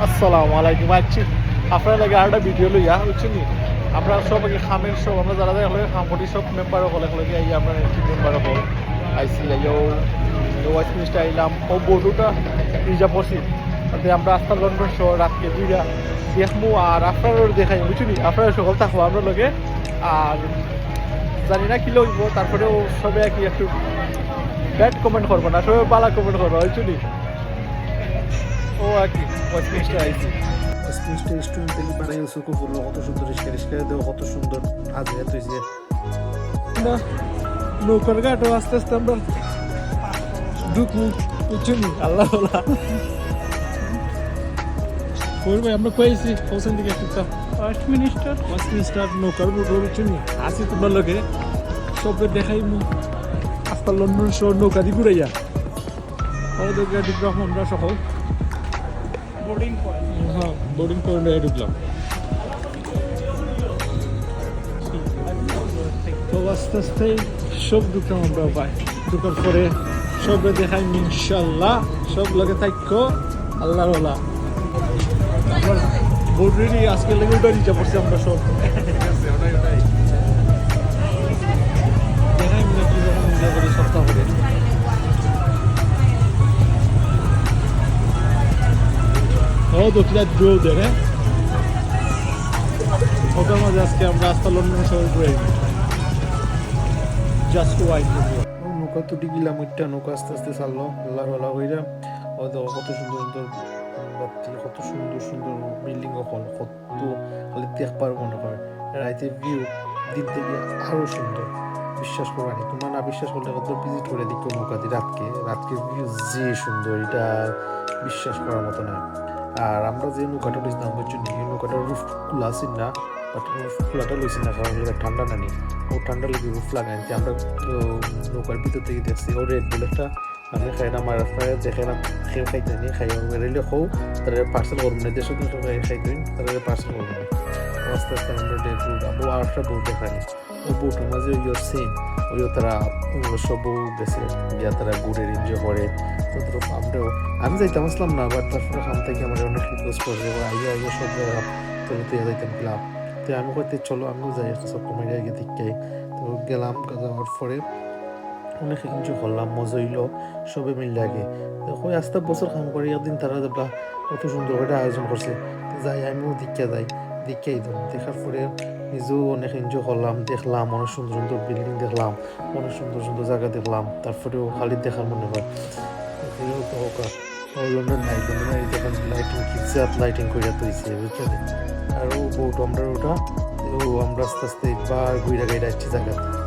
আসসালামু আলাইকুম। আছি আপনার লাগে আরেকটা ভিডিও লইয়া বুঝছেন নি। আমরা সব আগে খামের সব আমরা যারা যারা হলে খামটি সব মেম্বার হলে হলে আই আমরা টিম মেম্বার হল আইসি আইও ওয়াইস মিনিস্টার আইলাম ও বড়ুটা রিজার্ভ করছি তাতে আমরা আস্তা লন্ডন শহর রাতকে দুইটা দেখবো আর আপনারও দেখাই বুঝছেন নি। আপনারা সকল থাকবো আমরা লগে আর জানি না কি লইব তারপরেও সবে আর কি একটু ব্যাড কমেন্ট করবো না, সবাই পালা কমেন্ট করবো বুঝছেন নি। ও আর কি ওয়াইস মিনিস্টার আইসি স্পেসটা স্টুডেন্ট বানাই সুকো বললো কত সুন্দর রিস্কা দেওয়া কত সুন্দর আজ এত হয়েছে না নৌকার ঘাটও আস্তে আস্তে আমরা ঢুকবো বুঝছেন আল্লাহ করবে আমরা কয়েছি পৌঁছান দিকে একটু ফার্স্ট মিনিস্টার নৌকার বুটও বুঝছেন আসি তোমার লোকে সব দেখাইমু আস্তা লন্ডন শহর নৌকা দিয়ে ঘুরাইয়া আমাদের গাড়ি রকম আমরা সকল বোর্ডিং পয়েন্টে ঢুকলাম। তো আস্তে আস্তে সব ঢুকলাম আমরা পাই ঢুকার পরে সব দেখাই ইনশাল্লাহ সব লোকে থাকো আল্লাহর ওলা আমরা বোর্ড রেডি আজকে লেগে উঠে দিতে পারছি আমরা সব দেখাই মিলে কি রকম এনজয় করি সপ্তাহ করে। ও দক্ষিণা ড্রো দেয় ওটার মাঝে আজকে আমরা আস্তা লন্ডন শহর ঘুরে জাস্ট ওয়াইড নৌকা তো গেলাম ওইটা নৌকা আস্তে আস্তে চাললো আল্লাহর ওলা হইরা ও দেখো কত সুন্দর সুন্দর বাতি কত সুন্দর সুন্দর বিল্ডিং হল কত খালি দেখবার মনে হয় রাইতে ভিউ দিন থেকে আরো সুন্দর বিশ্বাস করবা নি তোমরা না বিশ্বাস করলে কত ভিজিট করে দেখো নৌকা দিয়ে রাতকে ভিউ যে সুন্দর এটা বিশ্বাস করার মতো না। আর আমরা যে নৌকাটা লইছিলাম বুঝছি এই নৌকাটার রুফ খোলা আছে না বাট রুফ খোলাটা লইছি না কারণ ঠান্ডা নানি ও ঠান্ডা লেগে রুফ লাগাই আমরা নৌকার ভিতর থেকে দেখছি ও রেড বুল একটা আমি খাই না আমার আপনারা দেখে না খেয়ে খাইতে নি খাই রেলে খাও তারা পার্সেল করবো না দেশের খাইতেন তারা পার্সেল করবো না আস্তে আস্তে আমরা ডে বুট আবু আর একটা বুট দেখানি ও বুটের মাঝে ওই সেম ওই তারা সব গেছে গিয়া তারা ঘুরে এনজয় করে তো আমরাও আমি যাইতাম আসলাম না বাট তারপরে খাম থেকে আমার অনেক রিকোয়েস্ট করছে আইয়া সব জায়গা চলো তুই যাইতাম ক্লাব তো আমি কইতে চলো আমিও যাই একটা সব কমে আগে দিকে তো গেলাম যাওয়ার পরে অনেক এনজয় করলাম মজা হইলো সবে মিল লাগে ওই আস্তে বছর কাম করি একদিন তারা যাবা কত সুন্দর করে আয়োজন করছে যাই আমিও দীক্ষাই দেখার পরে নিজেও অনেক এনজয় করলাম দেখলাম অনেক সুন্দর সুন্দর বিল্ডিং দেখলাম অনেক সুন্দর সুন্দর জায়গা দেখলাম তারপরেও খালি দেখার মনে হয় লন্ডন দেখেন লাইটিং কিজাত লাইটিং করে তৈছে বুঝছেন আর ও বউটা আমরা ওটা ও আমরা আস্তে আস্তে বার ঘুরে গাইডা আসছি জায়গাতে